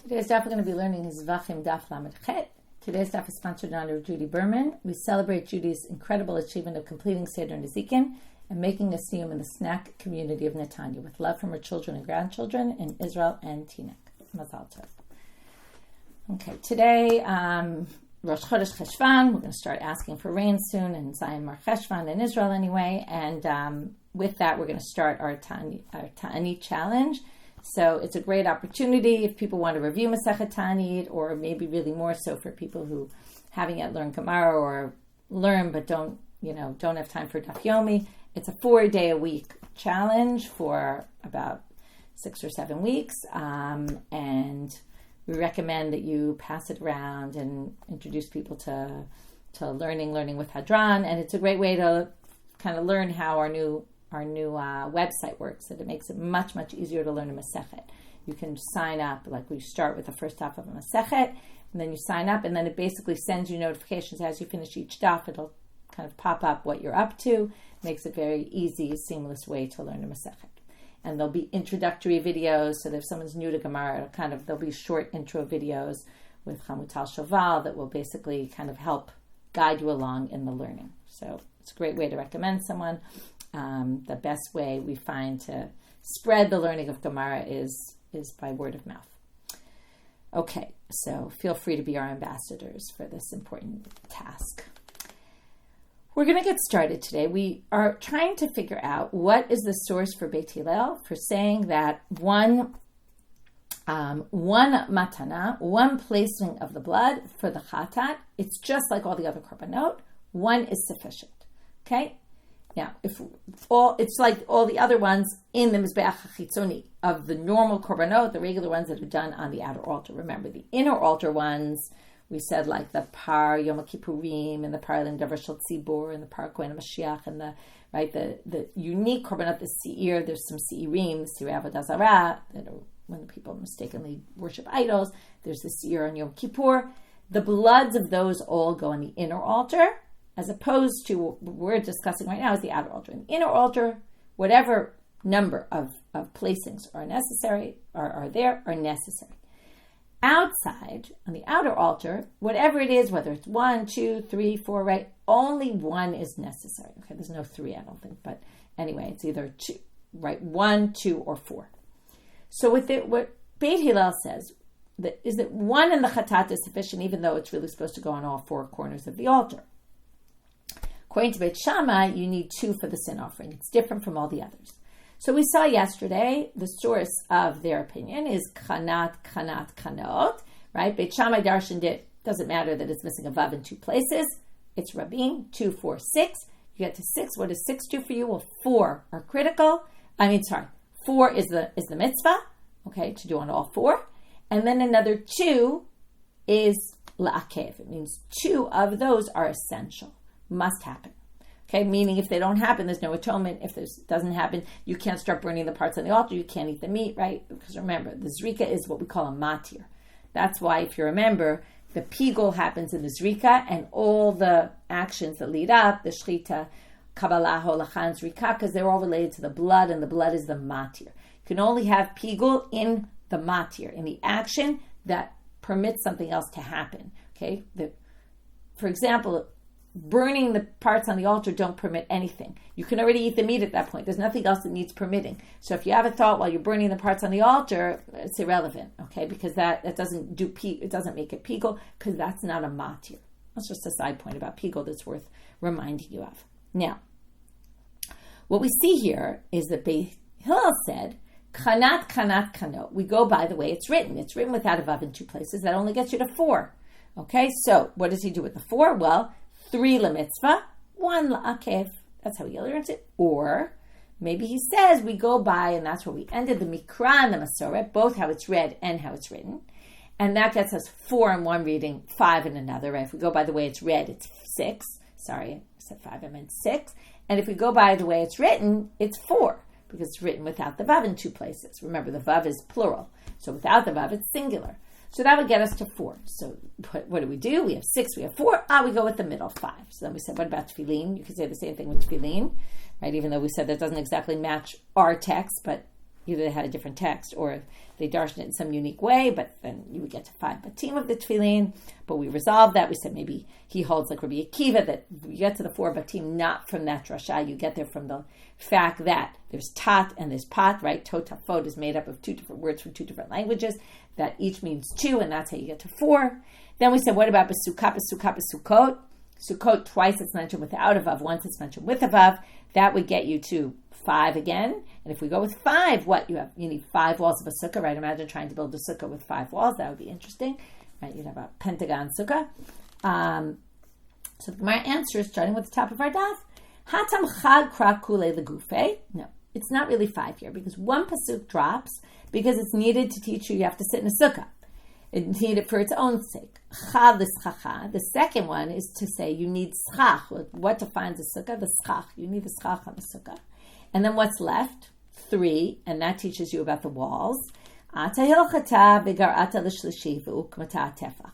Today's daf we're going to be learning is Zevachim daf lamed chet. Today's daf is sponsored in honor of Judy Berman. We celebrate Judy's incredible achievement of completing Seder Nezikin and making a siyum in the snack community of Netanya with love from her children and grandchildren in Israel and Teaneck. Mazal tov. Okay, today, Rosh Chodesh Cheshvan, we're going to start asking for rain soon, and Zion Mar Cheshvan in Israel anyway, and with that we're going to start our Ta'anit challenge. So it's a great opportunity if people want to review Masechet Ta'anit, or maybe really more so for people who haven't yet learned Gemara or learn but don't have time for Daf Yomi. It's a 4-day-a-week challenge for about 6 or 7 weeks, and we recommend that you pass it around and introduce people to learning with Hadran, and it's a great way to kind of learn how our new website works, that it makes it much, much easier to learn a Masechet. You can sign up, like we start with the first daf of a Masechet, and then you sign up, and then it basically sends you notifications as you finish each daf. It'll kind of pop up what you're up to. Makes it very easy, seamless way to learn a Masechet. And there'll be introductory videos, so that if someone's new to Gemara, there'll be short intro videos with Chamutal Shoval that will basically kind of help guide you along in the learning. So it's a great way to recommend someone. The best way we find to spread the learning of Gemara is by word of mouth. Okay, so feel free to be our ambassadors for this important task. We're going to get started today. We are trying to figure out what is the source for Beit Hillel for saying that one matana, one placing of the blood for the chatat, it's just like all the other korbanot, one is sufficient. Okay? Now, it's like all the other ones in the Mizbeach HaChitzoni of the normal korbanot, the regular ones that are done on the outer altar. Remember, the inner altar ones, we said like the Par Yom Kippurim and the Par Lim Davar Shel Tzibur and the Par Kohen Mashiach and the unique korbanot, the Seir. There's some Seirim, the Seir Avodah Zarah, that are when the people mistakenly worship idols. There's the Seir on Yom Kippur. The bloods of those all go on the inner altar, as opposed to what we're discussing right now is the outer altar. In the inner altar, whatever number of placings are necessary, are necessary. Outside, on the outer altar, whatever it is, whether it's 1, 2, 3, 4, right, only one is necessary. Okay, there's no 3, I don't think, but anyway, it's either 2, right, 1, 2, or 4. So what Beit Hillel says is that 1 in the chatat is sufficient, even though it's really supposed to go on all 4 corners of the altar. According to Beit Shammai, you need 2 for the sin offering. It's different from all the others. So we saw yesterday the source of their opinion is kanot, right? Beit Shammai darshaned it. Doesn't matter that it's missing a vav in 2 places. It's Rabbi, 2, 4, 6. You get to 6. What does 6 do for you? Well, 4 are critical. 4 is the mitzvah, okay, to do on all 4. And then another 2 is la'akev. It means 2 of those are essential. Must happen. Okay, meaning if they don't happen, there's no atonement. If this doesn't happen, you can't start burning the parts on the altar. You can't eat the meat, right? Because remember, the zrika is what we call a matir. That's why, if you remember, the pigul happens in the zrika, and all the actions that lead up, the shchita, kabbalah, holachan, zrika, because they're all related to the blood, and the blood is the matir. You can only have pigul in the matir, in the action that permits something else to happen. Okay, for example, burning the parts on the altar don't permit anything. You can already eat the meat at that point. There's nothing else that needs permitting. So if you have a thought while you're burning the parts on the altar, it's irrelevant, okay? Because that doesn't it doesn't make it pigul, because that's not a matir. That's just a side point about pigul that's worth reminding you of. Now, what we see here is that Beit Hillel said, kanot. We go by the way it's written. It's written without a vav in 2 places. That only gets you to 4. Okay, so what does he do with the 4? Well, 3 lemitzvah, 1 la'akev. That's how he learns it. Or maybe he says we go by, and that's where we ended, the mikra and the masoret, both how it's read and how it's written. And that gets us 4 in one reading, 5 in another. Right? If we go by the way it's read, it's 6. Sorry, I said 5, I meant 6. And if we go by the way it's written, it's 4, because it's written without the vav in 2 places. Remember, the vav is plural. So without the vav, it's singular. So that would get us to 4. So what do? We have 6, we have 4. We go with the middle, 5. So then we said, what about tefillin? You could say the same thing with tefillin, right? Even though we said that doesn't exactly match our text, but either they had a different text or they darshan it in some unique way, but then you would get to 5 batim of the tefillin. But we resolved that. We said maybe he holds like Rabbi Akiva, that you get to the 4 batim not from that drasha. You get there from the fact that there's tat and there's pat, right? Totafot is made up of 2 different words from 2 different languages that each means 2, and that's how you get to 4. Then we said, what about besukah, besukah, besukot? Sukkot, twice it's mentioned without a vav, once it's mentioned with a vav. That would get you to 5 again. And if we go with 5, what you have? You need 5 walls of a sukkah, right? Imagine trying to build a sukkah with 5 walls. That would be interesting, right? You'd have a pentagon sukkah. So the Gemara answers, starting with the top of our daf. Hatam chad kra kule legufe. No, it's not really 5 here, because one pasuk drops because it's needed to teach you have to sit in a sukkah. It's needed for its own sake. Chad l'schacha. The second one is to say you need schach. What defines a sukkah? The schach. You need the schach on the sukkah. And then what's left? 3, and that teaches you about the walls. Ata hilchata v'garata l'shlishi v'ukmata tefach.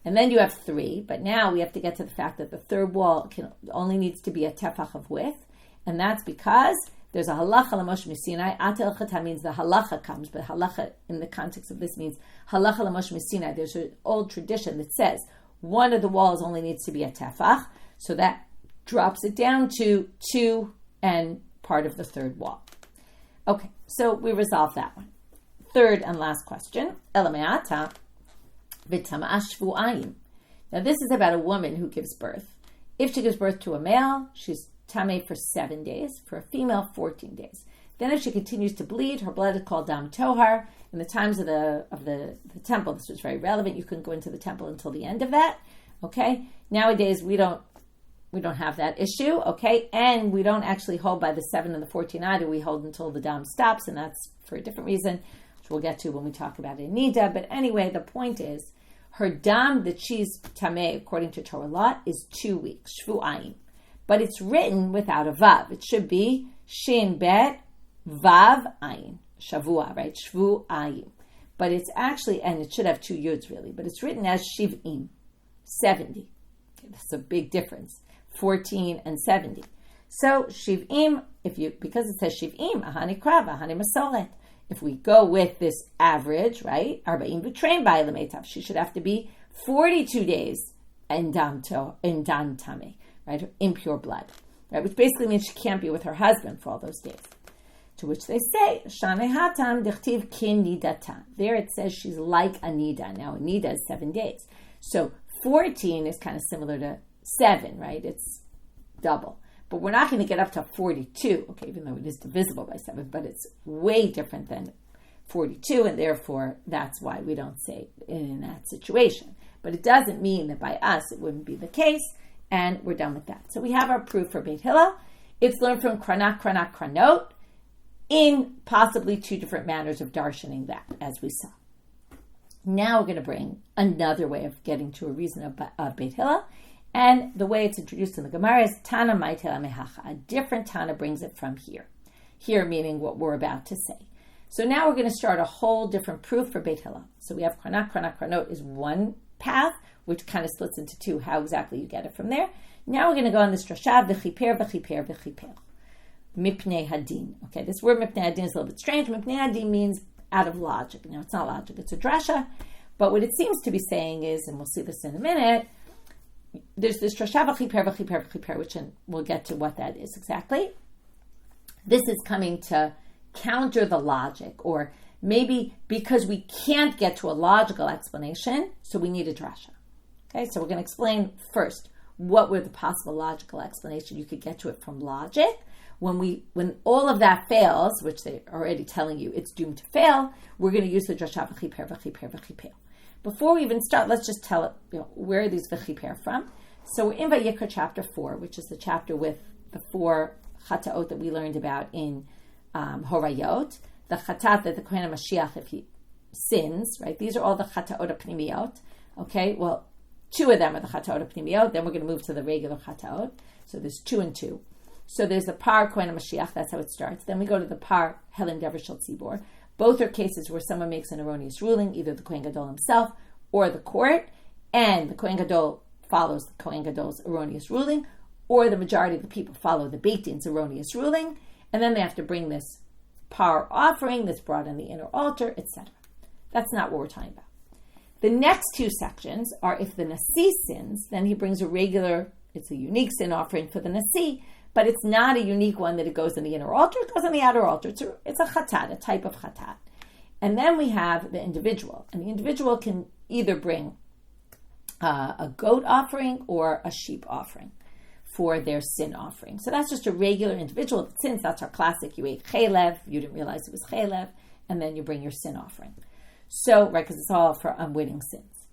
And then you have 3, but now we have to get to the fact that the third wall only needs to be a tefach of width, and that's because there's a halacha l'moshe misinai. Ata hilchata means the halacha comes, but halacha in the context of this means halacha l'moshe misinai. There's an old tradition that says one of the walls only needs to be a tefach, so that drops it down to 2 and part of the third wall. Okay, so we resolved that one. Third and last question. Elameata v'tama shvu'ayim. Now this is about a woman who gives birth. If she gives birth to a male, she's tameh for 7 days. For a female, 14 days. Then if she continues to bleed, her blood is called dam tohar. In the times of the temple, this was very relevant. You couldn't go into the temple until the end of that. Okay? Nowadays, we don't have that issue, okay? And we don't actually hold by the 7 and the 14 either. We hold until the dam stops, and that's for a different reason, which we'll get to when we talk about nida. But anyway, the point is, her dam that she's tameh, according to Torah law, is 2 weeks, shvu'ayim. But it's written without a vav. It should be shin bet vav ayin, shavua, right? Shvu'ayim. But it's actually, and it should have 2 yuds really, but it's written as shiv'im, 70. Okay, that's a big difference. 14 and 70. So shiv'im, because it says shiv'im, ahani krav, ahani masoret. If we go with this average, right, arba'im b'trein b'aylametav, she should have to be 42 days in dan tameh, right, impure blood, right, which basically means she can't be with her husband for all those days. To which they say, shanei hatam dichtiv kin nidata. There it says she's like a nida. Now a nida is 7 days. So 14 is kind of similar to 7, right? It's double. But we're not going to get up to 42, okay, even though it is divisible by 7, but it's way different than 42, and therefore that's why we don't say it in that situation. But it doesn't mean that by us it wouldn't be the case, and we're done with that. So we have our proof for Beit Hillel. It's learned from kranot, in possibly 2 different manners of darshaning that, as we saw. Now we're going to bring another way of getting to a reason of Beit Hillel. And the way it's introduced in the Gemara is Tanna ma'itela mehacha. A different Tanna brings it from here. Here meaning what we're about to say. So now we're going to start a whole different proof for Beit Hillel. So we have kranot is one path, which kind of splits into 2, how exactly you get it from there. Now we're going to go on this drasha, v'chiper. Mipnei hadin. Okay, this word mipnei hadin is a little bit strange. Mipnei hadin means out of logic. Now it's not logic, it's a drasha. But what it seems to be saying is, and we'll see this in a minute, there's this drasha v'chiper, which we'll get to what that is exactly. This is coming to counter the logic, or maybe because we can't get to a logical explanation, so we need a drasha. Okay, so we're going to explain first what were the possible logical explanation you could get to it from logic. When all of that fails, which they're already telling you it's doomed to fail, we're going to use the drasha v'chiper. Before we even start, let's just tell it, where are these v'chiper from? So we're in Vayikra chapter 4, which is the chapter with the 4 chataot that we learned about in Horayot. The chatat that the Kohen HaMashiach, if he sins, right? These are all the chataot pnimiyot. Okay, well, 2 of them are the chataot pnimiyot. Then we're going to move to the regular chataot. So there's 2 and 2. So there's the par Kohen HaMashiach, that's how it starts. Then we go to the par Helen Dever Shel Tzibor. Both are cases where someone makes an erroneous ruling, either the Kohen Gadol himself or the court, and the Kohen Gadol follows the Kohen Gadol's erroneous ruling, or the majority of the people follow the Beit Din's erroneous ruling, and then they have to bring this par offering that's brought in the inner altar, etc. That's not what we're talking about. The next two sections are if the Nasi sins, then he brings it's a unique sin offering for the Nasi, but it's not a unique one that it goes in the inner altar, it goes in the outer altar. It's a chatat, a type of chatat. And then we have the individual, and the individual can either bring a goat offering or a sheep offering for their sin offering. So that's just a regular individual that sins. That's our classic. You ate chaylev, you didn't realize it was chaylev, and then you bring your sin offering. So, right, because it's all for unwitting sins.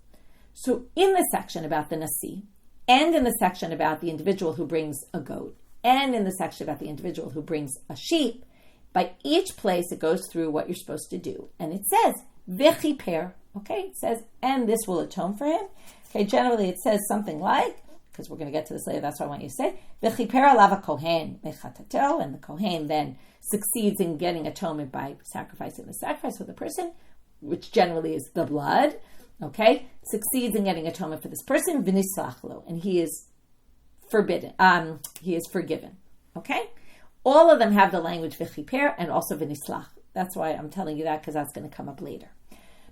So in the section about the Nasi, and in the section about the individual who brings a goat, and in the section about the individual who brings a sheep, by each place it goes through what you're supposed to do. And it says, v'chiper, okay? It says, and this will atone for him. Okay, generally it says something like, because we're going to get to this later, that's what I want you to say, v'chiper alav kohen mechatato, and the kohen then succeeds in getting atonement by sacrificing the sacrifice for the person, which generally is the blood, okay, succeeds in getting atonement for this person, v'nislachlo, and he is forgiven, okay? All of them have the language v'chiper and also v'nislach. That's why I'm telling you that, because that's going to come up later.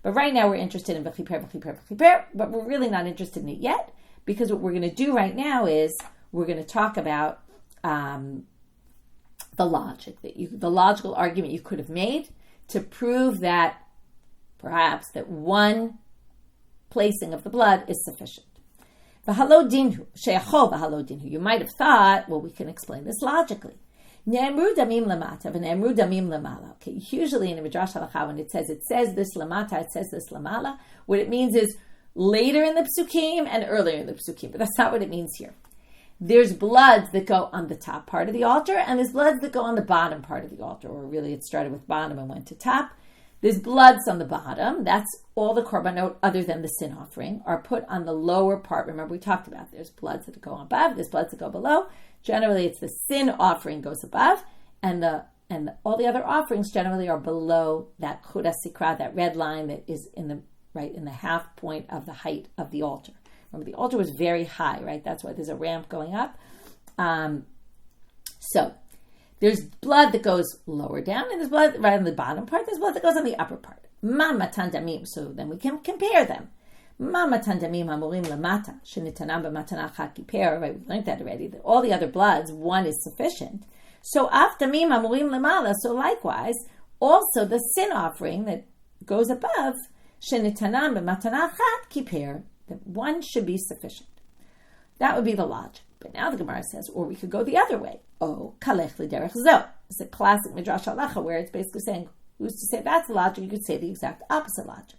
But right now we're interested in v'chiper, but we're really not interested in it yet, because what we're going to do right now is we're going to talk about the logic, the logical argument you could have made to prove that perhaps that one placing of the blood is sufficient. You might have thought, well, we can explain this logically. Okay, usually in a midrash halacha, when it says this lamata, it says this lamala, what it means is later in the psukim and earlier in the psukim, but that's not what it means here. There's bloods that go on the top part of the altar, and there's bloods that go on the bottom part of the altar, or really it started with bottom and went to top. There's bloods on the bottom. That's all the korbanot other than the sin offering are put on the lower part. Remember, we talked about there's bloods that go above, there's bloods that go below. Generally, it's the sin offering goes above, and all the other offerings generally are below that chuda sikra, that red line that is in the half point of the height of the altar. Remember, the altar was very high, right? That's why there's a ramp going up. So there's blood that goes lower down, and there's blood right on the bottom part. There's blood that goes on the upper part. Matan damim. So then we can compare them. Matan damim hamurim lamata shenitanam b'matana achat kiper. Right, we've learned that already. That all the other bloods, one is sufficient. So af damim hamurim lamala. So likewise, also the sin offering that goes above shenitanam b'matana achat kiper. That one should be sufficient. That would be the logic. But now the Gemara says, or we could go the other way. Oh, kalech l'derech zo. It's a classic midrash halacha where it's basically saying, who's to say that's the logic? You could say the exact opposite logic.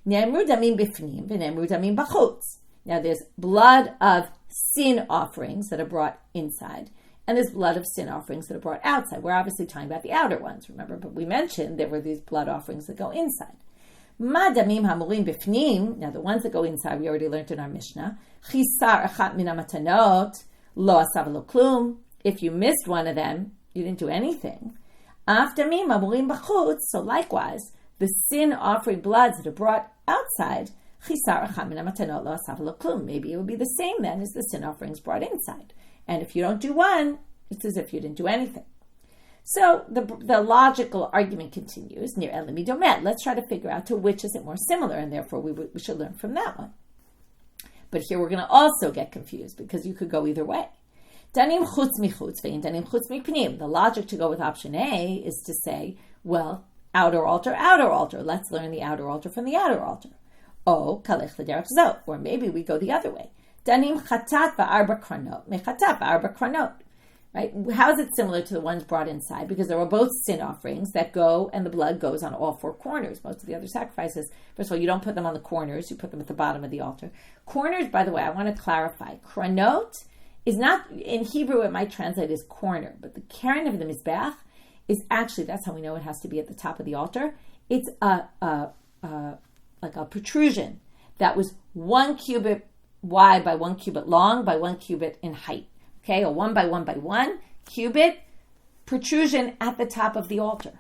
Ne'emru damim bifnim v'ne'emru damim b'chutz. Now there's blood of sin offerings that are brought inside, and there's blood of sin offerings that are brought outside. We're obviously talking about the outer ones, remember? But we mentioned there were these blood offerings that go inside. Ma damim hamurim bifnim. Now the ones that go inside, we already learned in our Mishnah. Chisar achat min hamatanot lo asav lo klum. If you missed one of them, you didn't do anything. Af damim hamurim b'chutz. So likewise, the sin offering bloods that are brought outside, chisar achat min hamatanot lo asav lo klum. Maybe it would be the same then as the sin offerings brought inside. And if you don't do one, it's as if you didn't do anything. So the logical argument continues, near elimi domet. Let's try to figure out to which is it more similar, and therefore we should learn from that one. But here we're going to also get confused, because you could go either way. Danim chutz michutz ve'in danim chutz mipnim. The logic to go with option A is to say, well, outer altar. Let's learn the outer altar from the outer altar. Oh, kalech l'derech zo. Or maybe we go the other way. Danim chatat va'arba kranot mechatat va'arba kranot. Right? How is it similar to the ones brought inside? Because there were both sin offerings that go, and the blood goes on all four corners. Most of the other sacrifices, first of all, you don't put them on the corners, you put them at the bottom of the altar. Corners, by the way, I want to clarify. Kranot is not, in Hebrew it might translate as corner, but the keren of the Mizbeach is actually, that's how we know it has to be at the top of the altar. It's like a protrusion that was 1 cubit wide by 1 cubit long by 1 cubit in height. Okay, a 1 by 1 by 1 cubit protrusion at the top of the altar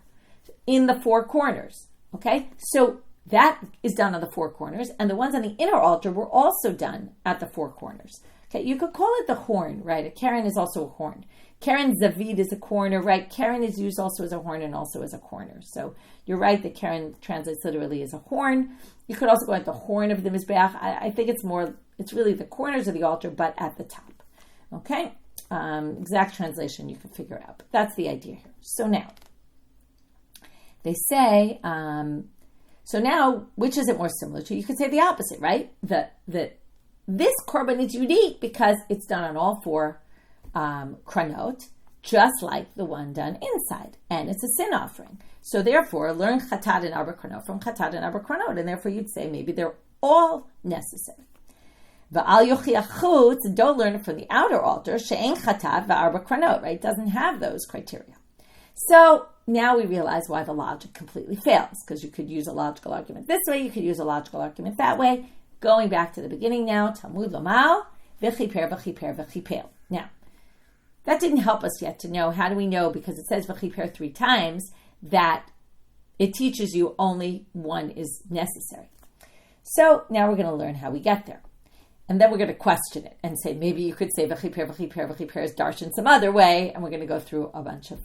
in the four corners. Okay, so that is done on the four corners, and the ones on the inner altar were also done at the four corners. Okay, you could call it the horn, right? A Karen is also a horn. Karen Zavid is a corner, right? Karen is used also as a horn and also as a corner. So you're right that Karen translates literally as a horn. You could also go at the horn of the Mizbeach. I think it's really the corners of the altar, but at the top. Okay? Exact translation you can figure out. But that's the idea here. So now, they say, so now, which is it more similar to? You could say the opposite, right? That this korban is unique because it's done on all four kranot, just like the one done inside, and it's a sin offering. So therefore, learn chatat and arba kranot from chatat and arba kranot, and therefore you'd say maybe they're all necessary. Va'al yochiach chutz, don't learn it from the outer altar, she'en chatat va'arba kranot, right? It doesn't have those criteria. So now we realize why the logic completely fails, because you could use a logical argument this way, you could use a logical argument that way. Going back to the beginning now, Talmud Lomal, v'chiper v'chiper v'chiper. Now, that didn't help us yet to know. How do we know? Because it says v'chiper 3 times that it teaches you only one is necessary. So now we're going to learn how we get there. And then we're going to question it and say, maybe you could say v'chiper v'chiper v'chiper is darshan some other way, and we're going to go through a bunch of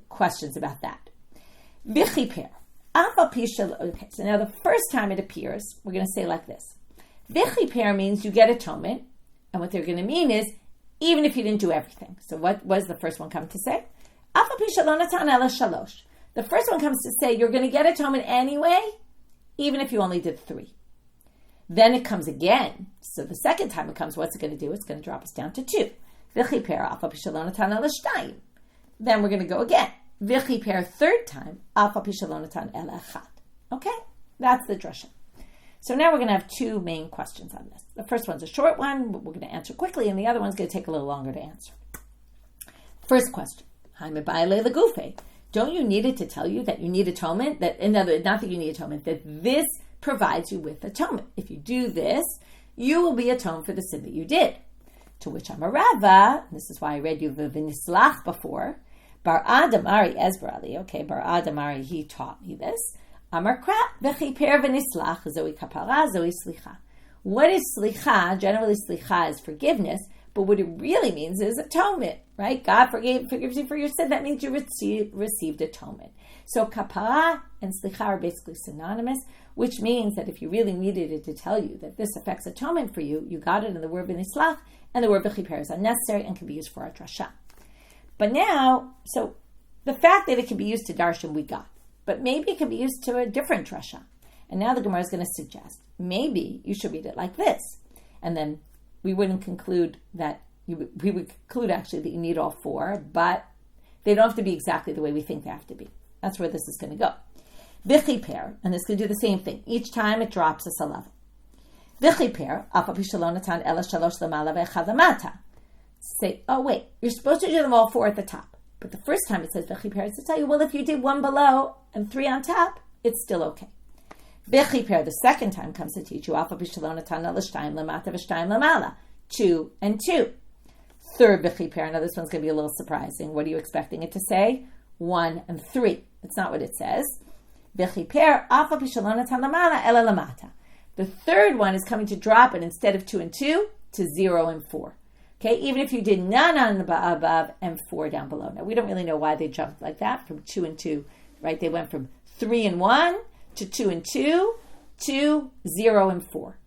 questions about that. V'chiper. Okay, so now the first time it appears, we're going to say like this. V'chiper means you get atonement, and what they're going to mean is, even if you didn't do everything. So what was the first one come to say? The first one comes to say you're going to get atonement anyway, even if you only did 3. Then it comes again. So the second time it comes, what's it going to do? It's going to drop us down to 2. Then we're going to go again. V'chiper 3rd time. Okay? That's the drasha. So now we're going to have 2 main questions on this. The first one's a short one, but we're going to answer quickly, and the other one's going to take a little longer to answer. First question. Don't you need it to tell you that you need atonement? That, in other words, not that you need atonement, that this provides you with atonement. If you do this, you will be atoned for the sin that you did. To which I'm a Rava, and this is why I read you the V'nislach before, Bar Adamari Ezbrali, okay, Bar Adamari, he taught me this. Amar Kra, V'chiper v'nislach, Zoi kapara, Zoi slicha. What is slicha? Generally, slicha is forgiveness, but what it really means is atonement, right? God forgives you for your sin. That means you received atonement. So kapara and slicha are basically synonymous, which means that if you really needed it to tell you that this affects atonement for you, you got it in the word v'nislach, and the word v'chiper is unnecessary and can be used for a drasha. But now, so the fact that it can be used to darshan, we got. But maybe it can be used to a different drasha. And now the Gemara is going to suggest, maybe you should read it like this. And then we wouldn't conclude that, we would conclude actually that you need all 4, but they don't have to be exactly the way we think they have to be. That's where this is going to go. V'chiper, and this can do the same thing. Each time it drops us a level. V'chiper, afa pishalonatan ela shalosh lamala ve'echad lamata. Say, oh wait, you're supposed to do them all 4 at the top. But the first time it says v'chiper, it's to tell you, well, if you did 1 below and 3 on top, it's still okay. V'chiper, the second time comes to teach you, alpha b'shalonatan l'shtayim lamata v'shtayim lamala, 2 and 2. Third v'chiper, now this one's going to be a little surprising. What are you expecting it to say? 1 and 3. That's not what it says. V'chiper, alpha b'shalonatan lamala ela lamata. The third one is coming to drop it instead of 2 and 2 to 0 and 4. Okay, even if you did none on the above and 4 down below. Now, we don't really know why they jumped like that from 2 and 2, right? They went from 3 and 1 to 2 and 2 to 0 and 4.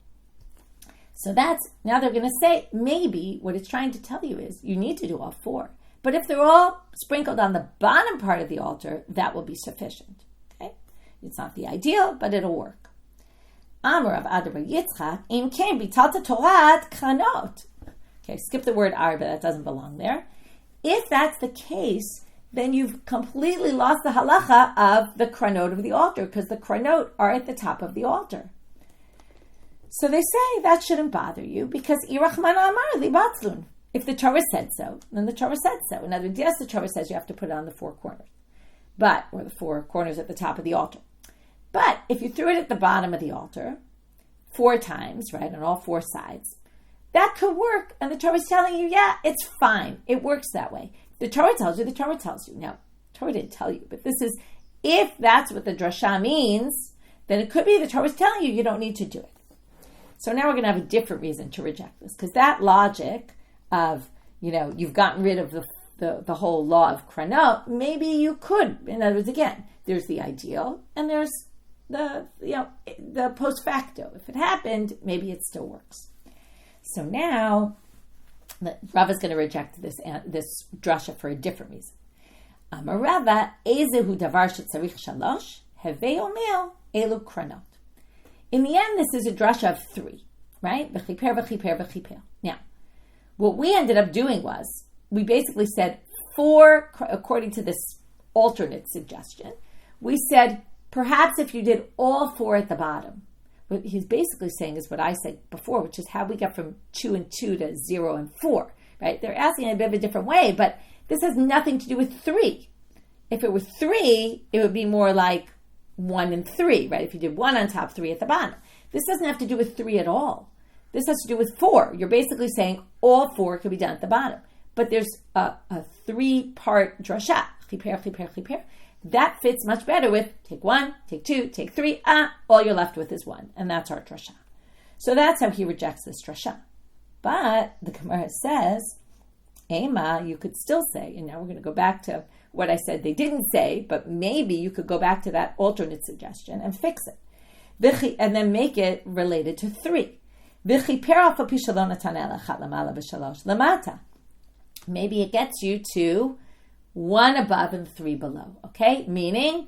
So that's, now they're going to say, maybe what it's trying to tell you is you need to do all 4. But if they're all sprinkled on the bottom part of the altar, that will be sufficient. Okay? It's not the ideal, but it'll work. Amar of Adar Yitzchak, im ken bitalta Torat kranot. Okay, skip the word arba, that doesn't belong there. If that's the case, then you've completely lost the halacha of the kranot of the altar, because the kranot are at the top of the altar. So they say that shouldn't bother you, because irachman amar li batzlun. If the Torah said so, then the Torah said so. In other words, yes, the Torah says you have to put it on the 4 corners, or the 4 corners at the top of the altar. But if you threw it at the bottom of the altar 4 times, right, on all 4 sides, that could work, and the Torah is telling you, yeah, it's fine. It works that way. The Torah tells you, the Torah tells you. Now, the Torah didn't tell you, but this is, if that's what the drasha means, then it could be the Torah is telling you, you don't need to do it. So now we're going to have a different reason to reject this, because that logic of, you've gotten rid of the whole law of kranot, maybe you could. In other words, again, there's the ideal and there's the post facto. If it happened, maybe it still works. So now Rav is going to reject this drasha for a different reason. Rava, ezehu davar shetzarich shalosh, hevei omer elu kranot. In the end, this is a drasha of 3, right? V'chiper, v'chiper, v'chiper. Now, what we ended up doing was, we basically said 4, according to this alternate suggestion, we said, perhaps if you did all 4 at the bottom, what he's basically saying is what I said before, which is how we got from 2 and 2 to 0 and 4, right? They're asking in a bit of a different way, but this has nothing to do with 3. If it were 3, it would be more like 1 and 3, right? If you did 1 on top, 3 at the bottom. This doesn't have to do with 3 at all. This has to do with 4. You're basically saying all 4 could be done at the bottom. But there's a 3-part drasha, chiper, chiper, chiper. That fits much better with take 1, take 2, take 3, all you're left with is 1. And that's our drasha. So that's how he rejects this drasha. But the Gemara says, Ema, you could still say, and now we're going to go back to what I said they didn't say, but maybe you could go back to that alternate suggestion and fix it. And then make it related to 3. Maybe it gets you to 1 above and 3 below, okay? Meaning,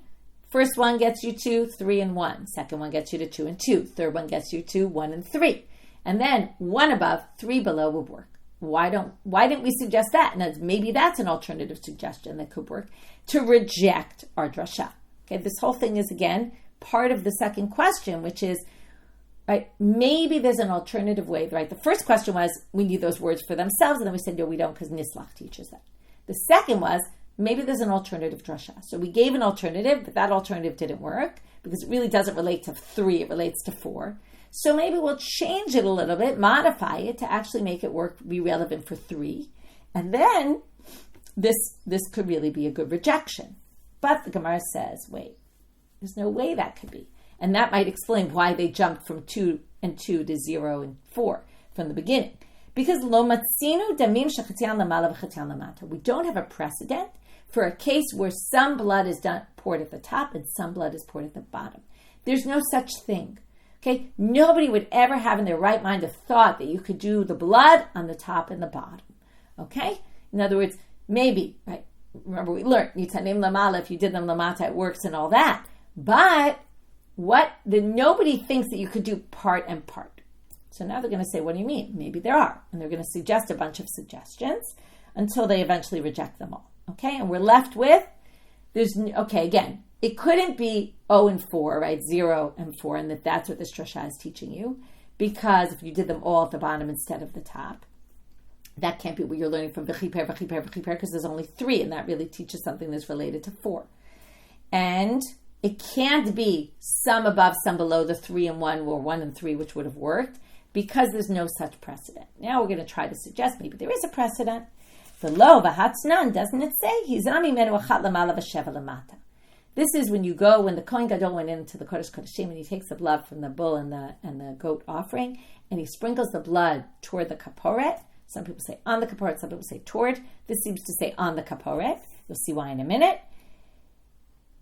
first one gets you to 3 and 1. Second one gets you to 2 and 2. Third one gets you to 1 and 3. And then 1 above, 3 below would work. Why didn't we suggest that? And maybe that's an alternative suggestion that could work to reject our drasha. Okay, this whole thing is, again, part of the second question, which is, right, maybe there's an alternative way, right? The first question was, we need those words for themselves, and then we said, no, we don't, because Nislach teaches that. The second was, maybe there's an alternative drasha. So we gave an alternative, but that alternative didn't work, because it really doesn't relate to 3, it relates to 4. So maybe we'll change it a little bit, modify it to actually make it work, be relevant for 3. And then this could really be a good rejection. But the Gemara says, wait, there's no way that could be. And that might explain why they jumped from 2 and 2 to 0 and 4 from the beginning. Because lo matzinu damim shechatzian lamala v'chatzian lamata. We don't have a precedent for a case where some blood is poured at the top and some blood is poured at the bottom. There's no such thing. Okay, nobody would ever have in their right mind a thought that you could do the blood on the top and the bottom. Okay? In other words, maybe, right? Remember we learned, Nitanim lamala, if you did them lamata, it works and all that. But nobody thinks that you could do part and part. So now they're going to say, what do you mean? Maybe there are. And they're going to suggest a bunch of suggestions until they eventually reject them all. Okay? And we're left with, again, it couldn't be 0 and 4, right? 0 and 4, and that's what this drasha is teaching you. Because if you did them all at the bottom instead of the top, that can't be what you're learning from v'chiper, v'chiper, v'chiper, because there's only 3, and that really teaches something that's related to 4. And it can't be some above, some below, the 3 and 1, or 1 and 3, which would have worked, because there's no such precedent. Now we're going to try to suggest maybe there is a precedent. The lo v'hatznan, doesn't it say? Hizami menu achat lamala v'sheva lamata. This is when the Kohen Gadol went into the Kodesh Kodeshim and he takes the blood from the bull and the goat offering and he sprinkles the blood toward the kaporet. Some people say on the kaporet, some people say toward. This seems to say on the kaporet. You'll see why in a minute.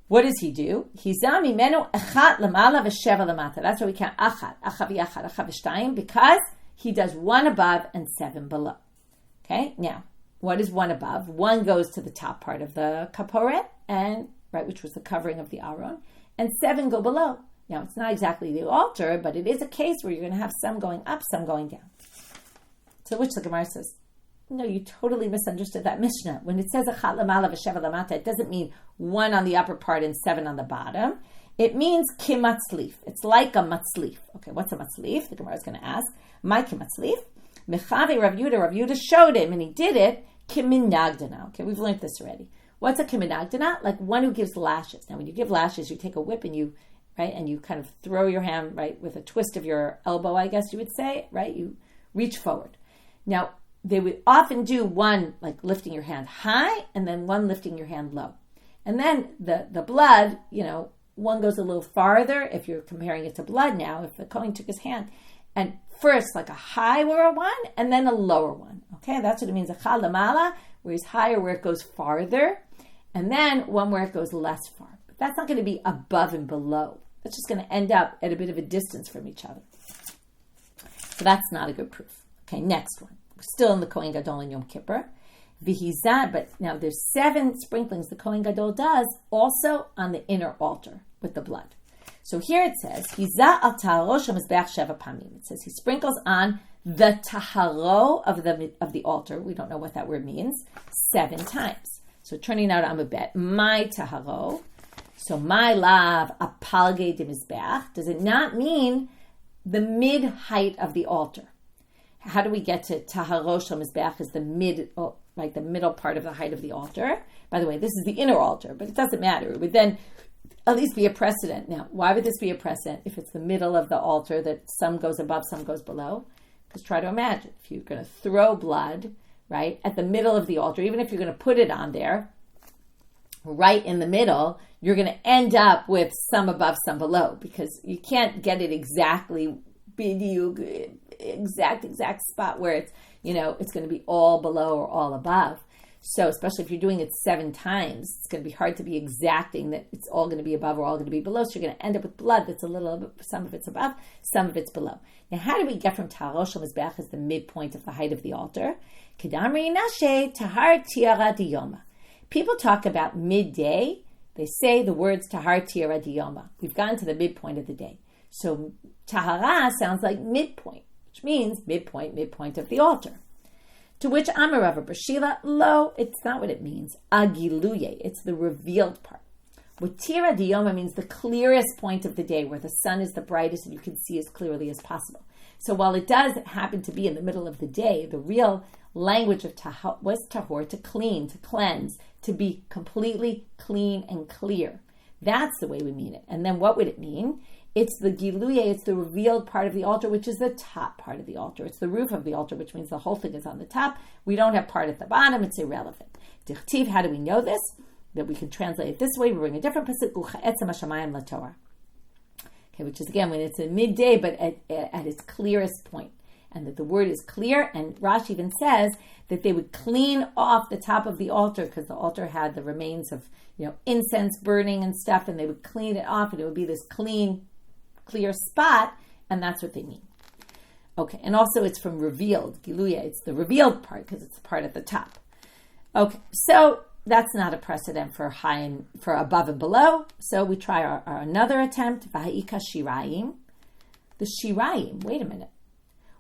What does he do? Hizami menu achat lamala v'sheva lamata. That's why we count achat v'yachat, achat v'shtayim, because he does 1 above and 7 below. Okay, now what is 1 above? 1 goes to the top part of the kaporet and right, which was the covering of the Aron, and 7 go below. Now, it's not exactly the altar, but it is a case where you're going to have some going up, some going down. To which the Gemara says, no, you totally misunderstood that Mishnah. When it says achat lamala v'sheva lamata, it doesn't mean 1 on the upper part and 7 on the bottom. It means kimatzlif. It's like a matzlif. Okay, what's a matzlif? The Gemara is going to ask, my kimatzlif? Mechavi Rav Yehuda showed him, and he did it, kiminagdana. Okay, we've learned this already. What's a kiminagdana? Like one who gives lashes. Now, when you give lashes, you take a whip and you kind of throw your hand, right, with a twist of your elbow, I guess you would say, right? You reach forward. Now, they would often do one, like lifting your hand high, and then one lifting your hand low. And then the blood, one goes a little farther, if you're comparing it to blood now, if the Kohen took his hand, And first, like a higher one, and then a lower one. Okay, that's what it means. A chal lamala, where he's higher, where it goes farther, and then one where it goes less far. But that's not going to be above and below. It's just going to end up at a bit of a distance from each other. So that's not a good proof. Okay, next one. We're still in the Kohen Gadol and Yom Kippur. V'hizah, but now there's 7 sprinklings the Kohen Gadol does also on the inner altar with the blood. So here it says, Hizah al taharo shel mizbeach sheva pamim. It says he sprinkles on the taharo of the altar. We don't know what that word means. 7 times. So turning out on a bet, my taharo. So my lav apalge de mizbeach. Does it not mean the mid height of the altar? How do we get to taharo shel mizbeach is the middle part of the height of the altar? By the way, this is the inner altar, but it doesn't matter. It would then at least be a precedent. Now, why would this be a precedent if it's the middle of the altar that some goes above, some goes below? Because try to imagine, if you're going to throw blood, right, at the middle of the altar, even if you're going to put it on there, right in the middle, you're going to end up with some above, some below, because you can't get it exactly, exact spot where it's, it's going to be all below or all above. So especially if you're doing it 7 times, it's going to be hard to be exacting that it's all going to be above or all going to be below. So you're going to end up with blood that's a little, some of it's above, some of it's below. Now, how do we get from taharo shel mizbeach as the midpoint of the height of the altar? Kedamri nashe tahar tiara diyoma. People talk about midday. They say the words tahar tiara diyoma. We've gotten to the midpoint of the day. So tahara sounds like midpoint, which means midpoint of the altar. To which Amarava Brashila, lo, it's not what it means. Agiluye, it's the revealed part. What tira diyoma means the clearest point of the day, where the sun is the brightest and you can see as clearly as possible. So while it does happen to be in the middle of the day, the real language of tahor was tahor, to clean, to cleanse, to be completely clean and clear. That's the way we mean it. And then what would it mean? It's the giluye, it's the revealed part of the altar, which is the top part of the altar. It's the roof of the altar, which means the whole thing is on the top. We don't have part at the bottom. It's irrelevant. Dichtiv, how do we know this? That we can translate it this way. We bring a different pasuk, u'cha'etzem hashamayim laTorah. Okay, which is again when it's a midday, but at its clearest point. And that the word is clear. And Rashi even says that they would clean off the top of the altar because the altar had the remains of incense burning and stuff, and they would clean it off, and it would be this clear spot, and that's what they mean. Okay, and also it's from revealed, giluya, it's the revealed part because it's the part at the top. Okay, so that's not a precedent for high and for above and below. So we try our another attempt. Vahika shirayim. The shirayim, wait a minute.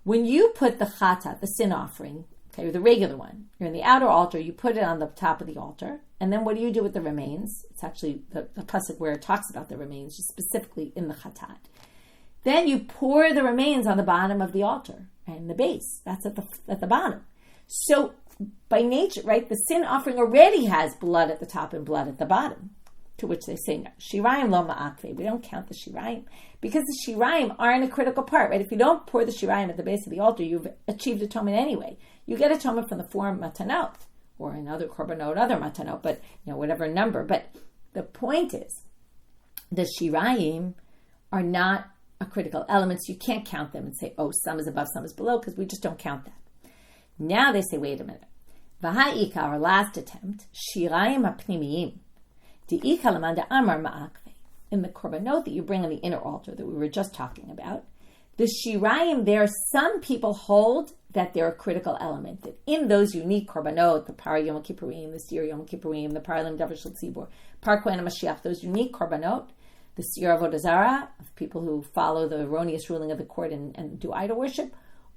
When you put the chatat, the sin offering, okay, the regular one, you're in the outer altar, you put it on the top of the altar, and then what do you do with the remains? It's actually the pasuk where it talks about the remains, just specifically in the chatat. Then you pour the remains on the bottom of the altar and the base. That's at the bottom. So by nature, right, the sin offering already has blood at the top and blood at the bottom. To which they say no. Shirayim lo ma'akve. We don't count the shirayim because the shirayim aren't a critical part, right? If you don't pour the shirayim at the base of the altar, you've achieved atonement anyway. You get atonement from the 4 matanot or another korbanot, other matanot, but whatever number. But the point is, the shirayim are not a critical element, so you can't count them and say, oh, some is above, some is below, because we just don't count that. Now they say, wait a minute. V'ha'ika, our last attempt, shirayim ha'pnimiyim. Di'ika lamanda amar ma'akve. In the korbanot that you bring on the inner altar that we were just talking about, the shirayim there, some people hold that they're a critical element. That in those unique korbanot, the par Yom Kippurim, the Sir Yom Kippurim, the par Lim Davar Shel Tzibur, par Kohen HaMashiach, those unique korbanot, the Sir Avodah Zarah, of people who follow the erroneous ruling of the court and do idol worship,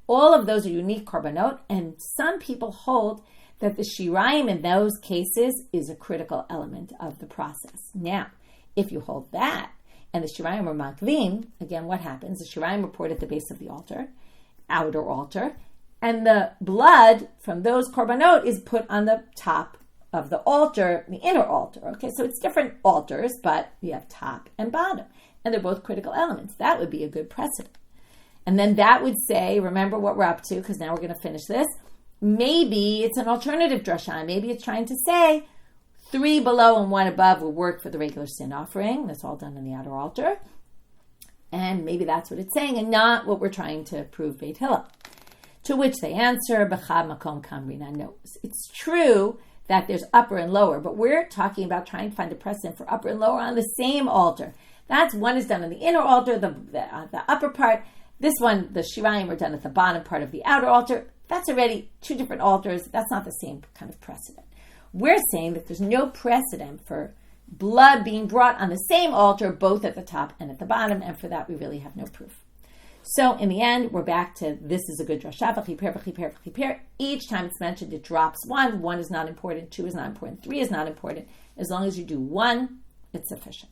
all of those are unique korbanot, and some people hold that the shirayim in those cases is a critical element of the process. Now, if you hold that, and the shirayim are makvim, again, what happens? The shirayim are poured at the base of the altar, outer altar, and the blood from those korbanot is put on the top of the altar, the inner altar. Okay, so it's different altars, but you have top and bottom, and they're both critical elements. That would be a good precedent. And then that would say, remember what we're up to, because now we're going to finish this. Maybe it's an alternative drasha. Maybe it's trying to say 3 below and 1 above will work for the regular sin offering. That's all done on the outer altar. And maybe that's what it's saying and not what we're trying to prove Beit Hillel. To which they answer, B'chad makom kamrina. No, it's true that there's upper and lower, but we're talking about trying to find a precedent for upper and lower on the same altar. That's one is done on the inner altar, the upper part. This one, the shirayim, are done at the bottom part of the outer altar. That's already two different altars. That's not the same kind of precedent. We're saying that there's no precedent for blood being brought on the same altar, both at the top and at the bottom, and for that we really have no proof. So in the end, we're back to this is a good drasha. V'chiper. Each time it's mentioned, it drops one. One is not important. Two is not important. Three is not important. As long as you do one, it's sufficient.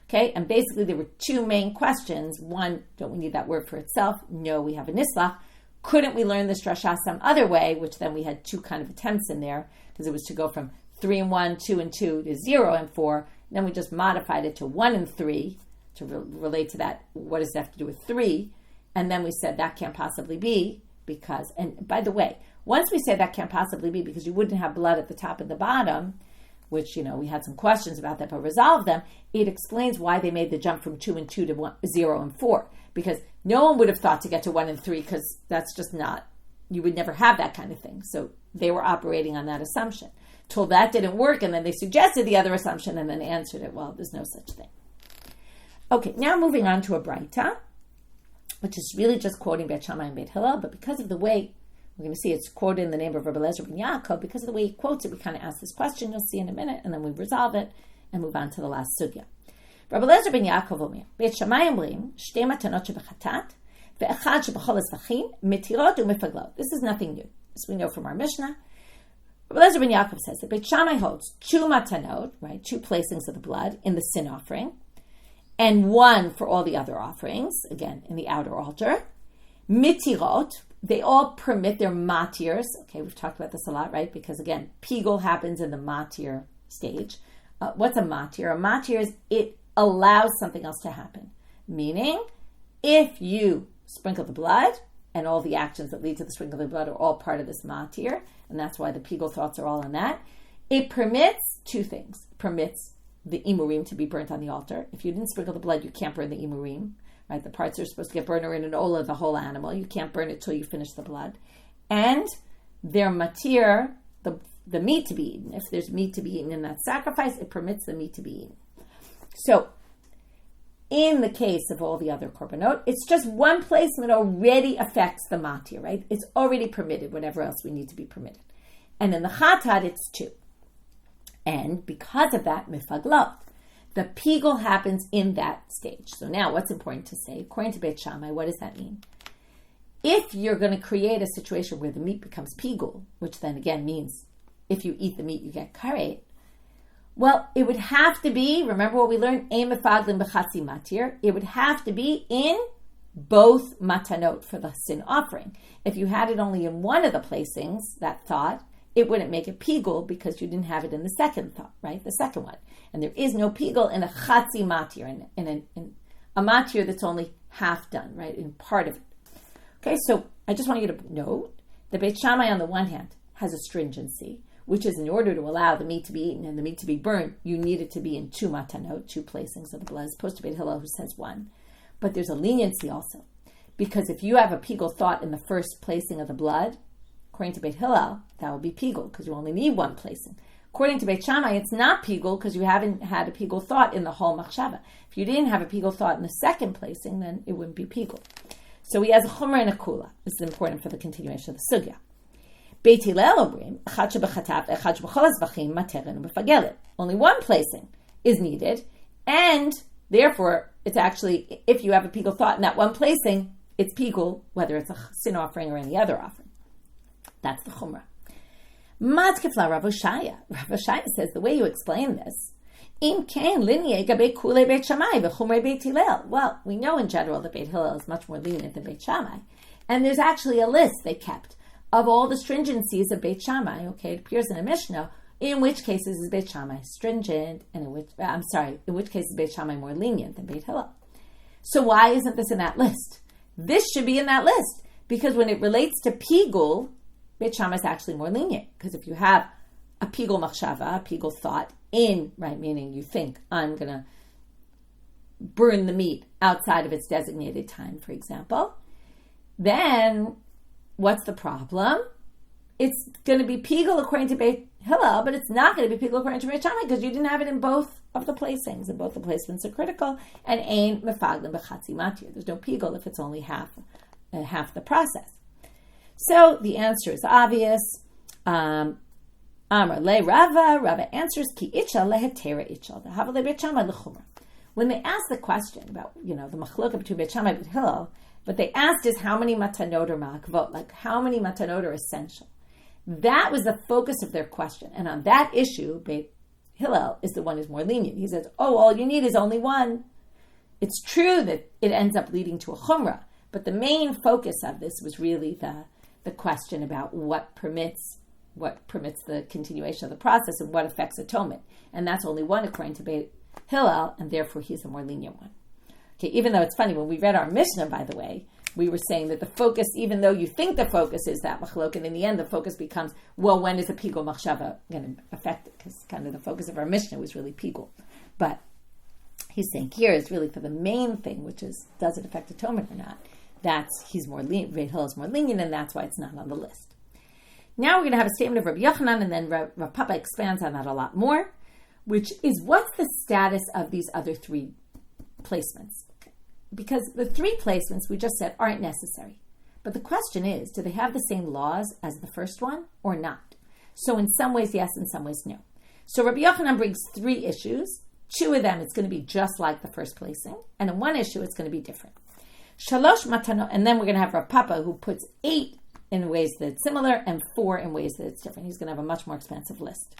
Okay, and basically there were two main questions. One, don't we need that word for itself? No, we have a nislach. Couldn't we learn this drasha some other way? Which then we had two kind of attempts in there, because it was to go from 3 and 1, 2 and 2 to 0 and 4. Then we just modified it to 1 and 3 to relate to that. What does that have to do with 3? And then we said that can't possibly be because, and by the way, once we say that can't possibly be because you wouldn't have blood at the top and the bottom, which, we had some questions about that, but resolved them, it explains why they made the jump from 2 and 2 to 0 and 4. Because no one would have thought to get to 1 and 3 because that's just not, you would never have that kind of thing. So they were operating on that assumption. Till that didn't work, and then they suggested the other assumption and then answered it, well, there's no such thing. Okay, now moving on to a braita, which is really just quoting Beit Shammai and Beit Hillel, but because of the way, we're going to see it's quoted in the name of Rabbi Eliezer ben Yaakov, because of the way he quotes it, we kind of ask this question, you'll see in a minute, and then we resolve it and move on to the last sugya. Rabbi Eliezer ben Yaakov omer, Beit Shammai omrim, shtei matanot shebechatat, ve'echad shebechol Zevachim, mitirot u'mefaglot. This is nothing new. As we know from our Mishnah, Rabbi Eliezer ben Yaakov says that Beit Shammai holds 2 matanot, right, 2 placings of the blood in the sin offering, and 1 for all the other offerings, again, in the outer altar. Mitirot, they all permit their matirs. Okay, we've talked about this a lot, right? Because again, pigul happens in the matir stage. What's a matir? A matir is it allows something else to happen. Meaning, if you sprinkle the blood, and all the actions that lead to the sprinkling of the blood are all part of this matir, and that's why the pigul thoughts are all on that, it permits 2 things. It permits the imurim to be burnt on the altar. If you didn't sprinkle the blood, you can't burn the imurim. Right, the parts that are supposed to get burned are in an ola, the whole animal. You can't burn it till you finish the blood. And their matir, the meat to be eaten. If there's meat to be eaten in that sacrifice, it permits the meat to be eaten. So, in the case of all the other korbanot, it's just one placement already affects the matir, right? It's already permitted, whatever else we need to be permitted. And in the chatat, it's 2. And because of that, mifaglot. The pigul happens in that stage. So now what's important to say? According to Beit Shammai, what does that mean? If you're going to create a situation where the meat becomes pigul, which then again means if you eat the meat, you get karet, well, it would have to be, remember what we learned, ein mefaglin b'chatzi matir, it would have to be in both matanot for the sin offering. If you had it only in one of the placings, that thought, it wouldn't make it pigul because you didn't have it in the second thought, right? The second one. And there is no pigul in a chatzi matir, in a matir that's only half done, right? In part of it. Okay, so I just want you to note that Beit Shammai on the one hand has a stringency, which is in order to allow the meat to be eaten and the meat to be burned, you need it to be in 2 matanot, 2 placings of the blood, as opposed to Beit Hillel who says 1. But there's a leniency also. Because if you have a pigul thought in the first placing of the blood, according to Beit Hillel, that would be pigul, because you only need 1 placing. According to Beit Shammai, it's not pigul, because you haven't had a pigul thought in the whole machshava. If you didn't have a pigul thought in the second placing, then it wouldn't be pigul. So he has a chumrah and a kula. This is important for the continuation of the sugya. Beit Hillel omrim, echad shebechatat, echad shebechol Zevachim, materen u'befagelet. Only 1 placing is needed, and therefore, it's actually, if you have a pigul thought in that 1 placing, it's pigul, whether it's a sin offering or any other offering. That's the chumrah. Matkefla Rav Oshaya. Rav Oshaya says the way you explain this, im kain linie gabe kule Beit Shammai v'chumrei Beit Hillel. Well, we know in general that Beit Hillel is much more lenient than Beit Shammai, and there's actually a list they kept of all the stringencies of Beit Shammai. Okay, it appears in a Mishnah. In which cases is Beit Shammai stringent, and in which cases is Beit Shammai more lenient than Beit Hillel? So why isn't this in that list? This should be in that list because when it relates to pigul, Beit Shammai is actually more lenient, because if you have a pigul machshava, a pigul thought in, right, meaning you think, I'm going to burn the meat outside of its designated time, for example, then what's the problem? It's going to be pigul according to Beit Hillel, but it's not going to be pigul according to Beit Shammai because you didn't have it in both of the placings, and both the placements are critical. And ein mefaglim b'chatzi matir. There's no pigul if it's only half the process. So the answer is obvious. Amar le Rava answers ki itchal lehetera itchal. The havale Beit Shammai lechumra. When they asked the question about, the machloka between Beit Shammai and Beit Hillel, what they asked is how many matanot are ma'akvot, like how many matanot are essential. That was the focus of their question. And on that issue, Beit Hillel is the one who's more lenient. He says, all you need is only one. It's true that it ends up leading to a chumrah, but the main focus of this was really the question about what permits the continuation of the process and what affects atonement. And that's only one according to Beit Hillel, and therefore he's the more lenient one. Okay, even though it's funny, when we read our Mishnah, by the way, we were saying that the focus, even though you think the focus is that machlok, and in the end the focus becomes, when is the pigul machshava going to affect it? Because kind of the focus of our Mishnah was really pigul. But he's saying here is really for the main thing, which is, does it affect atonement or not? He's more lenient, Beit Hillel is more lenient, and that's why it's not on the list. Now we're going to have a statement of Rabbi Yochanan, and then Rabbi Pappa expands on that a lot more, which is what's the status of these other three placements? Because the three placements we just said aren't necessary. But the question is, do they have the same laws as the first one or not? So in some ways, yes, in some ways, no. So Rabbi Yochanan brings three issues. Two of them, it's going to be just like the first placing. And in one issue, it's going to be different. Shalosh matanot, and then we're going to have Rabbi Pappa, who puts 8 in ways that it's similar and 4 in ways that it's different. He's going to have a much more expansive list.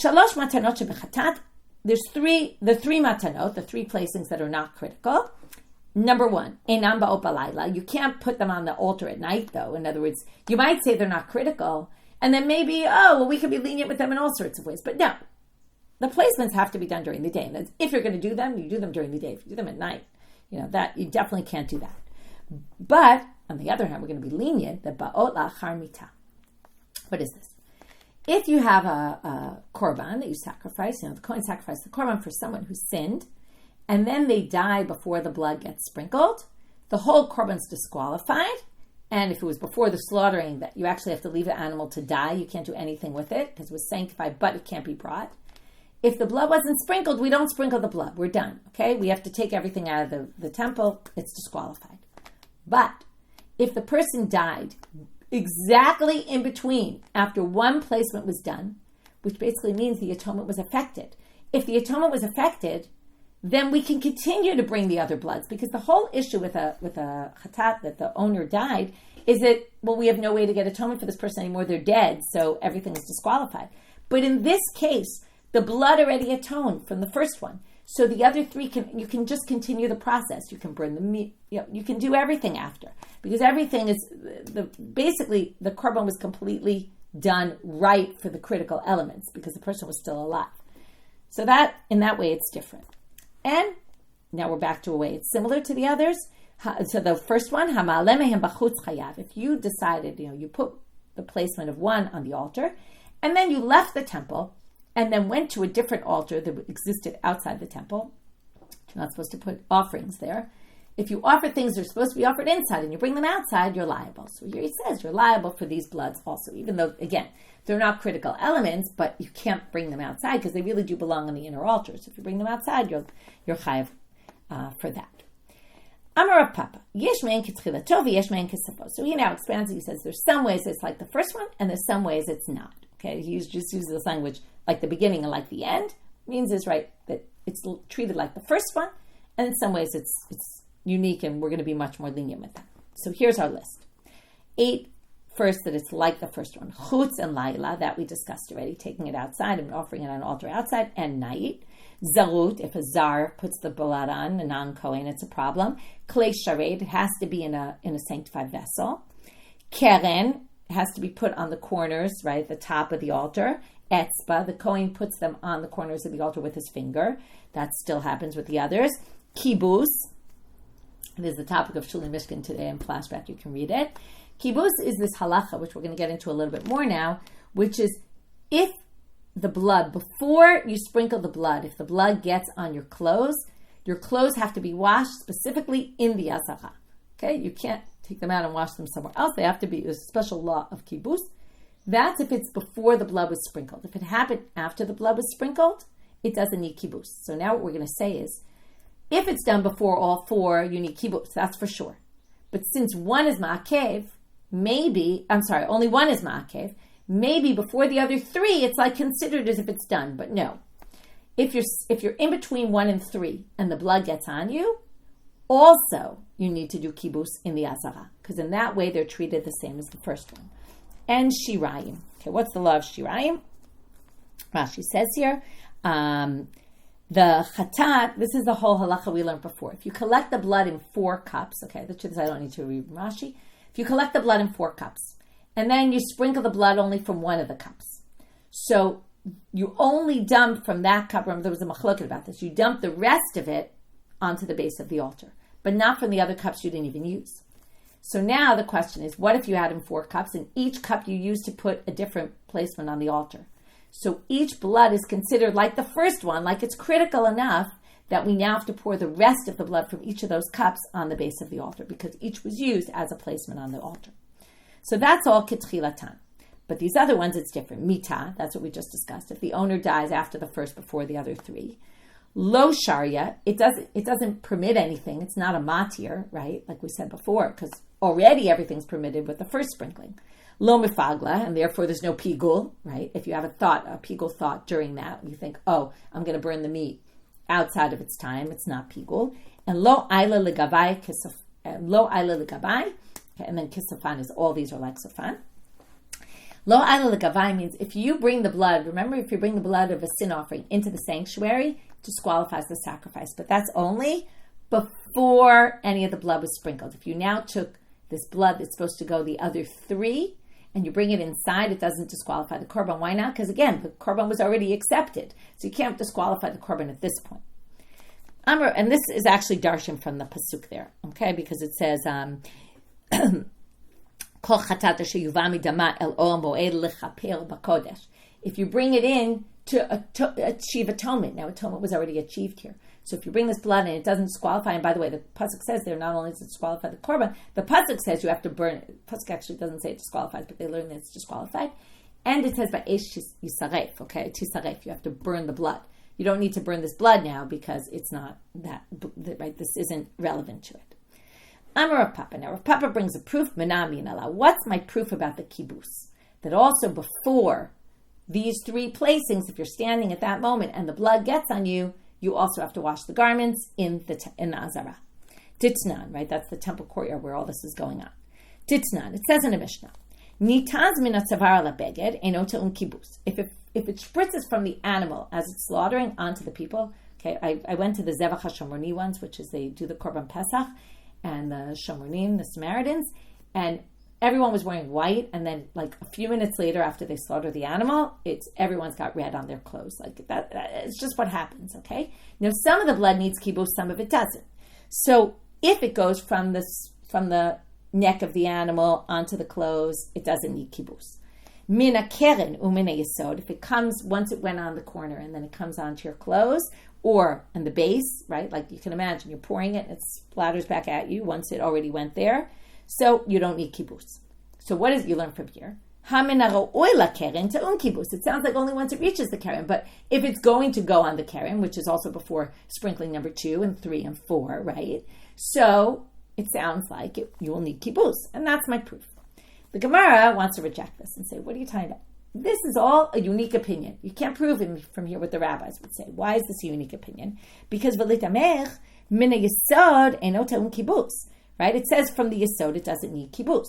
Shalosh matanot shebechatat. There's the three matanot, the three placings that are not critical. Number 1, einam ba'ot balayla. You can't put them on the altar at night, though. In other words, you might say they're not critical, and then maybe, we could be lenient with them in all sorts of ways. But no, the placements have to be done during the day. And if you're going to do them, you do them during the day. If you do them at night, that you definitely can't do that. But on the other hand, we're going to be lenient. The ba'ot la'achar mita. What is this? If you have a korban that you sacrifice, the Kohen sacrificed the korban for someone who sinned, and then they die before the blood gets sprinkled, the whole korban's disqualified. And if it was before the slaughtering, that you actually have to leave the animal to die, you can't do anything with it because it was sanctified, but it can't be brought. If the blood wasn't sprinkled, we don't sprinkle the blood. We're done. Okay, we have to take everything out of the temple. It's disqualified. But if the person died exactly in between, after one placement was done, which basically means the atonement was affected. If the atonement was affected, then we can continue to bring the other bloods, because the whole issue with a chatat that the owner died is that, we have no way to get atonement for this person anymore. They're dead, so everything is disqualified. But in this case, the blood already atoned from the first one. So the other three you can just continue the process. You can burn the meat. You can do everything after, because everything is basically the korban was completely done right for the critical elements because the person was still alive. So that in that way it's different. And now we're back to a way it's similar to the others. So the first one, if you decided, you put the placement of one on the altar, and then you left the temple and then went to a different altar that existed outside the temple. You're not supposed to put offerings there. If you offer things that are supposed to be offered inside and you bring them outside, you're liable. So here he says you're liable for these bloods also, even though, again, they're not critical elements, but you can't bring them outside because they really do belong on the inner altar. So if you bring them outside, you're chayav for that. Amar Pappa, yesh mein kitchilato v'yesh mein kisafo. So he now expands and he says there's some ways it's like the first one and there's some ways it's not. Okay, he just uses this language like the beginning and like the end. It means is right that it's treated like the first one, and in some ways it's unique, and we're going to be much more lenient with that. So here's our list. 8, first, that it's like the first one. Chutz and laila, that we discussed already, taking it outside and offering it on an altar outside, and night. Zarut, if a zar puts the blood on, a non-Kohen, it's a problem. Klei shared, it has to be in a sanctified vessel. Keren, it has to be put on the corners, right, at the top of the altar. Etzba, the Kohen puts them on the corners of the altar with his finger. That still happens with the others. Kibus, there's the topic of Shuli Mishkan today in flashback, you can read it. Kibus is this halacha, which we're going to get into a little bit more now, which is if the blood, before you sprinkle the blood, if the blood gets on your clothes, Your clothes have to be washed specifically in the azara. Okay, you can't take them out and wash them somewhere else. They have to be, there's a special law of kibus. That's if it's before the blood was sprinkled. If it happened after the blood was sprinkled, it doesn't need kibus. So now what we're going to say is, if it's done before all four, you need kibus, that's for sure. But since one is ma'akev, only one is ma'akev, maybe before the other three, it's like considered as if it's done, but no. If you're in between 1 and 3 and the blood gets on you, also you need to do kibus in the azara, because in that way they're treated the same as the first one. And shirayim. Okay, what's the law of shirayim? Rashi says here, the chatat, this is the whole halacha we learned before. If you collect the blood in 4 cups, okay, the truth is I don't need to read Rashi. If you collect the blood in 4 cups, and then you sprinkle the blood only from one of the cups, so you only dump from that cup. Remember, there was a machloket about this. You dump the rest of it onto the base of the altar, but not from the other cups you didn't even use. So now the question is, what if you had in 4 cups, and each cup you use to put a different placement on the altar? So each blood is considered like the first one, like it's critical enough that we now have to pour the rest of the blood from each of those cups on the base of the altar, because each was used as a placement on the altar. So that's all ketchilatan. But these other ones, it's different. Mita, that's what we just discussed. If the owner dies after the first, before the other 3. Lo sharia, it doesn't permit anything. It's not a matir, right? Like we said before, because already everything's permitted with the first sprinkling. Lo mifagla, and therefore there's no pigul, right? If you have a pigul thought during that, you think, oh, I'm going to burn the meat outside of its time, it's not pigul. And lo ayla legavai, okay, and then kisafan is, all these are like safan. Lo ayla legavai means if you bring the blood, remember, if you bring the blood of a sin offering into the sanctuary, it disqualifies the sacrifice. But that's only before any of the blood was sprinkled. If you now took this blood that's supposed to go the other 3, and you bring it inside, it doesn't disqualify the korban. Why not? Because again, the korban was already accepted. So you can't disqualify the korban at this point. And this is actually darshan from the pasuk there, okay? Because it says, if you bring it in to achieve atonement. Now, atonement was already achieved here. So if you bring this blood and it doesn't disqualify, and by the way, the pasuk says there, not only does it disqualify the korban, the pasuk says you have to burn it. The pasuk actually doesn't say it disqualifies, but they learn that it's disqualified. And it says by esh yisaref, okay, tisaref, you have to burn the blood. You don't need to burn this blood now because it's not that, right? This isn't relevant to it. Amar Rav Pappa. Now Rav Pappa brings a proof, menami and Allah. What's my proof about the kibus? That also before these 3 placings, if you're standing at that moment and the blood gets on you, you also have to wash the garments in the azara. Titnan, right? That's the temple courtyard where all this is going on. Titnan, it says in the Mishnah, Nitaz min atzavar ala beged eno te'um kibus. If it spritzes from the animal as it's slaughtering onto the people, okay, I went to the Zevachim once, which is they do the Korban Pesach, and the Shomronim, the Samaritans, and everyone was wearing white, and then like a few minutes later after they slaughter the animal, everyone's got red on their clothes. Like that it's just what happens, okay? Now some of the blood needs kibus, some of it doesn't. So if it goes from the neck of the animal onto the clothes, it doesn't need kibus. Mina keren umina yesod, if it comes, once it went on the corner and then it comes onto your clothes, or in the base, right? Like you can imagine, you're pouring it and it splatters back at you once it already went there. So you don't need kibus. So what is you learn from here? It sounds like only once it reaches the keren, but if it's going to go on the keren, which is also before sprinkling number 2 and 3 and 4, right? So it sounds like you will need kibus, and that's my proof. The Gemara wants to reject this and say, what are you talking about? This is all a unique opinion. You can't prove it from here what the rabbis would say. Why is this a unique opinion? Because v'litamech mina yesod eno te'um kibus. Right? It says from the yesod it doesn't need kibus,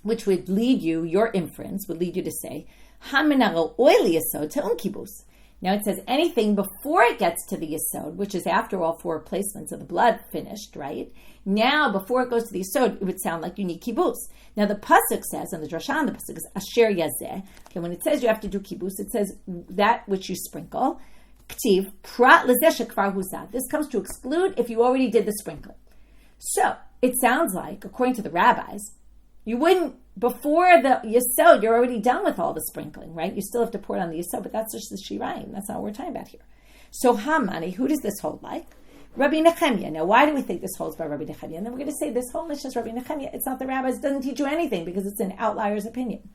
which would lead you, your inference would lead you to say, haminaro oil yesod te'um kibus. Now it says anything before it gets to the yesod, which is after all 4 placements of the blood finished, right? Now, before it goes to the yesod, it would sound like you need kibus. Now the pasuk says, and the drasha on the pasuk is asher yazeh. Okay, when it says you have to do kibus, it says that which you sprinkle. Ktiv prat lezeh shekvar husad. This comes to exclude if you already did the sprinkling. So it sounds like, according to the rabbis, you wouldn't, before the yesod, you're already done with all the sprinkling, right? You still have to pour it on the yesod, but that's just the shirayim. That's not what we're talking about here. So Hamani, who does this hold like? Rabbi Nechemia. Now, why do we think this holds by Rabbi Nechemia? And then we're going to say this whole mission is Rabbi Nechemia. It's not the rabbis. It doesn't teach you anything because it's an outlier's opinion.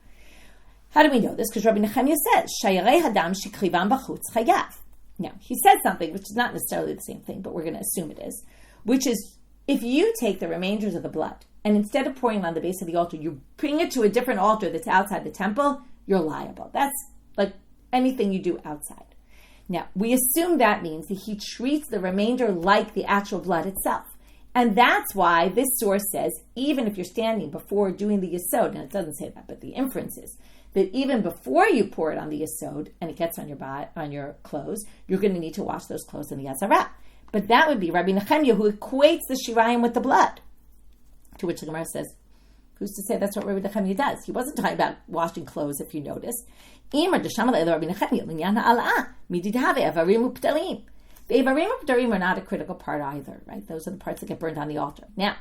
How do we know this? Because Rabbi Nechemia says, Shayarei hadam shikrivam b'chutz chayav. Now, he said something which is not necessarily the same thing, but we're going to assume it is, which is if you take the remainders of the blood and instead of pouring it on the base of the altar, you bring it to a different altar that's outside the temple, you're liable. That's like anything you do outside. Now, we assume that means that he treats the remainder like the actual blood itself. And that's why this source says, even if you're standing before doing the yesod, and it doesn't say that, but the inference is that even before you pour it on the yesod and it gets on your body, on your clothes, you're going to need to wash those clothes in the Yazarah. But that would be Rabbi Nechemia, who equates the shirayim with the blood. To which the Gemara says, who's to say that's what Rabbi Nechemia does? He wasn't talking about washing clothes, if you notice. The Evarim Updarim are not a critical part either, right? Those are the parts that get burned on the altar. Now,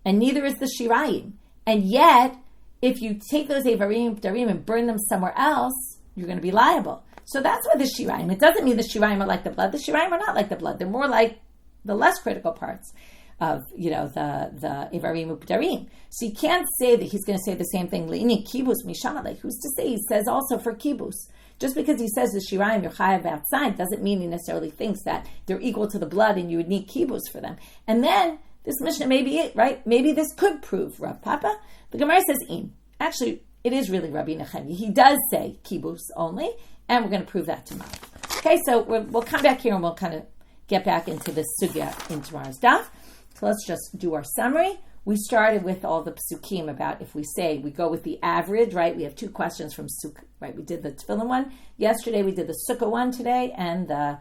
and neither is the shirayim. And yet, if you take those Evarim Updarim and burn them somewhere else, you're going to be liable. So that's why the shirayim. It doesn't mean the shirayim are like the blood. The shirayim are not like the blood. They're more like the less critical parts of, the Evarim Updarim. So you can't say that he's going to say the same thing. Le'ini kibus mishamalei. Who's to say he says also for kibus? Just because he says the shirayim you're chayav outside doesn't mean he necessarily thinks that they're equal to the blood and you would need kibus for them. And then this Mishnah may be it, right? Maybe this could prove Rav Pappa. The Gemara says im. Actually, it is really Rabbi Nechemia. He does say kibus only, and we're going to prove that tomorrow. Okay, so we'll come back here and we'll kind of get back into this sugya in tomorrow's daf. So let's just do our summary. We started with all the psukim about if we say we go with the average, right? We have two questions from Sukkah, right? We did the tefillin one yesterday. We did the Sukkah one today, and the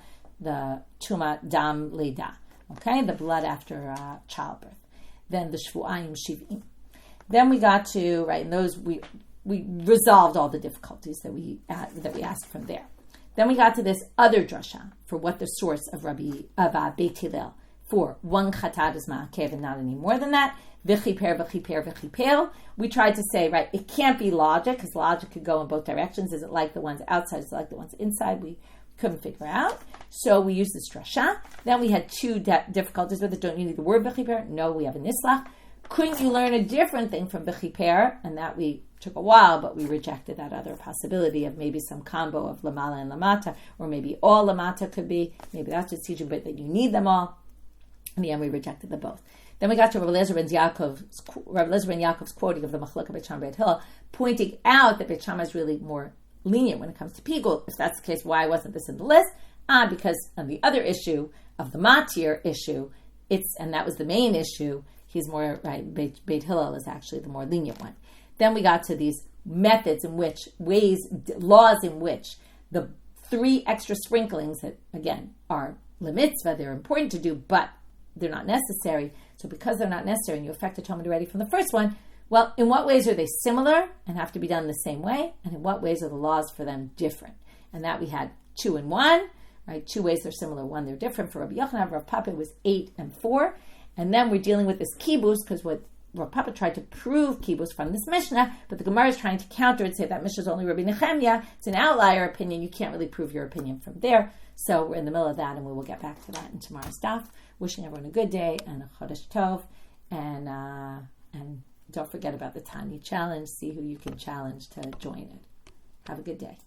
Tuma Dam Leda, okay, the blood after childbirth. Then the Shvu'ayim Shiv'im. Then we got to right, and those we resolved all the difficulties that we asked from there. Then we got to this other drasha for what the source of Beit Hillel for one chatat is ma'akev and not any more than that. V'chiper, v'chiper, v'chiper. We tried to say, right, it can't be logic, because logic could go in both directions. Is it like the ones outside? Is it like the ones inside? We couldn't figure out. So we used this drasha. Then we had two difficulties with it. Don't you need the word v'chiper? No, we have a nislach. Couldn't you learn a different thing from v'chiper? And that we took a while, but we rejected that other possibility of maybe some combo of lamala and lamata, or maybe all lamata could be. Maybe that's just teaching, but that you need them all. In the end, we rejected them both. Then we got to Rabbi Eliezer ben Yaakov's quoting of the Machlokah Beit Shammai Beit Hillel, pointing out that Beit Shammai is really more lenient when it comes to pigul. If that's the case, why wasn't this in the list? Because on the other issue of the matir issue, and that was the main issue, he's more, right, Beit Hillel is actually the more lenient one. Then we got to these methods in which, laws in which the 3 extra sprinklings that, again, are mitzvah, they're important to do, but they're not necessary. So because they're not necessary and you affect the Talmud already from the first one, well, in what ways are they similar and have to be done the same way? And in what ways are the laws for them different? And that we had 2 and 1, right? 2 ways they're similar, 1 they're different. For Rabbi Yochanan, Rav Pappa was 8 and 4. And then we're dealing with this kibus, because what Rav Pappa tried to prove kibus from this Mishnah, but the Gemara is trying to counter and say that Mishnah is only Rabbi Nechemia. It's an outlier opinion. You can't really prove your opinion from there. So we're in the middle of that, and we will get back to that in tomorrow's daf. Wishing everyone a good day and a Chodesh Tov, and don't forget about the Tanya challenge. See who you can challenge to join it. Have a good day.